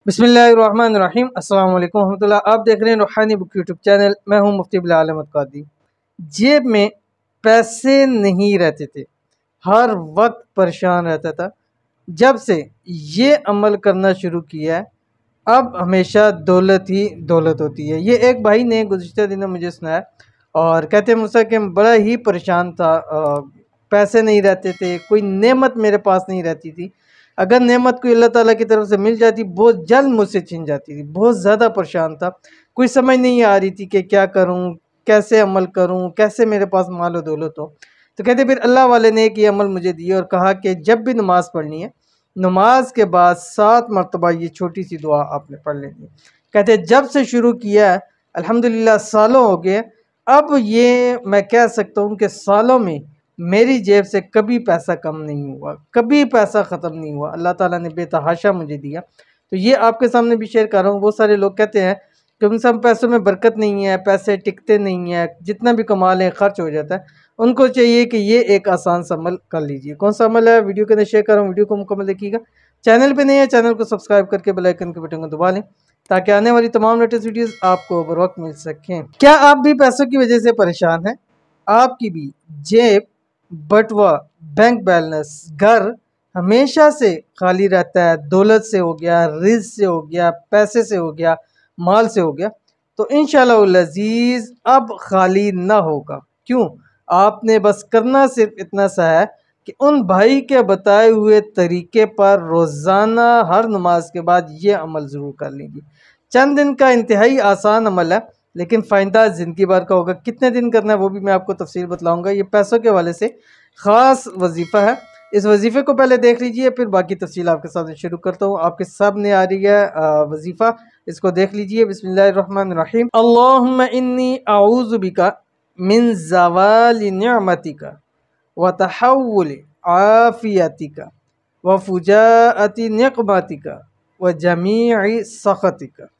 बिस्मिल्लाहिर्रहमानिर्रहीम अस्सलाम वालेकुम रहमतुल्लाह। आप देख रहे हैं रूहानी बुक यूट्यूब चैनल। मैं हूं मुफ्ती बिलाल अहमद कादी। जेब में पैसे नहीं रहते थे, हर वक्त परेशान रहता था। जब से ये अमल करना शुरू किया है, अब हमेशा दौलत ही दौलत होती है। ये एक भाई ने गुज़िश्ता दिनों मुझे सुनाया और कहते हैं मुझसे कि मैं बड़ा ही परेशान था। पैसे नहीं रहते थे, कोई नेमत मेरे पास नहीं रहती थी। अगर नेमत कोई अल्लाह ताला की तरफ से मिल जाती, बहुत जल्द मुझसे छिन जाती थी। बहुत ज़्यादा परेशान था, कोई समझ नहीं आ रही थी कि क्या करूँ, कैसे अमल करूँ, कैसे मेरे पास माल और दौलत हो। तो कहते फिर अल्लाह वाले ने एक ये अमल मुझे दिया और कहा कि जब भी नमाज़ पढ़नी है, नमाज के बाद 7 मरतबा ये छोटी सी दुआ आपने पढ़ लेनी है। कहते जब से शुरू किया है अल्हम्दुलिल्लाह सालों हो गए। अब ये मैं कह सकता हूँ कि सालों में मेरी जेब से कभी पैसा कम नहीं हुआ, कभी पैसा ख़त्म नहीं हुआ। अल्लाह ताला ने बेतहाशा मुझे दिया, तो ये आपके सामने भी शेयर कर रहा हूँ। बहुत सारे लोग कहते हैं कि उन सब पैसों में बरकत नहीं है, पैसे टिकते नहीं हैं, जितना भी कमा लें खर्च हो जाता है। उनको चाहिए कि ये एक आसान सा अमल कर लीजिए। कौन सा अमल है वीडियो के अंदर शेयर कर रहा हूँ, वीडियो को मुकम्मल देखिएगा। चैनल पे नहीं है, चैनल को सब्सक्राइब करके बेल आइकन के बटन को दबा लें ताकि आने वाली तमाम लेटेस्ट वीडियोस आपको बर वक्त मिल सकें। क्या आप भी पैसों की वजह से परेशान हैं? आपकी भी जेब, बटुआ, बैंक बैलेंस, घर हमेशा से खाली रहता है, दौलत से हो गया, रिज़्क से हो गया, पैसे से हो गया, माल से हो गया, तो इंशाअल्लाह अज़ीज़ अब खाली ना होगा। क्यों? आपने बस करना सिर्फ इतना सा है कि उन भाई के बताए हुए तरीके पर रोज़ाना हर नमाज के बाद ये अमल ज़रूर कर लीजिए। चंद दिन का इंतहाई आसान अमल है, लेकिन फ़ायदा ज़िंदगी भर का होगा। कितने दिन करना है वो भी मैं आपको तफसील बतलाऊँगा। ये पैसों के हवाले से ख़ास वजीफ़ा है। इस वजीफ़े को पहले देख लीजिए, फिर बाकी तफसील आपके साथ शुरू करता हूँ। आपके सामने आ रही है वजीफ़ा, इसको देख लीजिए। बिस्मिल्लाहिर्रहमानिर्रहीम। अल्लाहुम्मा इन्नी अऊज़ु बिका मिन ज़वालि निअमतिका व तहव्वुलि आफ़ियतिका व फुजाअति निक़मतिका व जमीइ सख़तिका।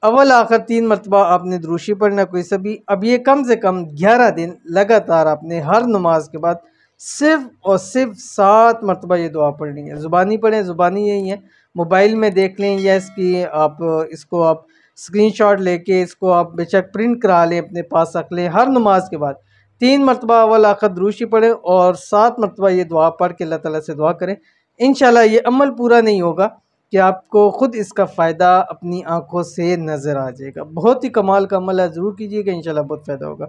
अव्वल आखिर 3 मरतबा आपने दुरूशी पढ़ना कोई सा भी। अब ये कम से कम 11 दिन लगातार आपने हर नमाज के बाद सिर्फ़ और सिर्फ 7 मरतबा ये दुआ पढ़नी है। ज़ुबानी पढ़ें, ज़ुबानी यही है, मोबाइल में देख लें या इसको आप स्क्रीनशॉट लेके इसको आप बेशक प्रिंट करा लें, अपने पास रख लें। हर नमाज के बाद 3 मरतबा अव्वल आखिर दुरूशी पढ़ें और 7 मरतबा ये दुआ पढ़ के अल्लाह ताला से दुआ करें। इंशाअल्लाह ये अमल पूरा नहीं होगा कि आपको ख़ुद इसका फ़ायदा अपनी आँखों से नज़र आ जाएगा। बहुत ही कमाल का अमल है, ज़रूर कीजिएगा, इंशाअल्लाह बहुत फ़ायदा होगा।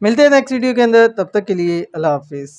मिलते हैं नेक्स्ट वीडियो के अंदर, तब तक के लिए अल्लाह हाफ़िज़।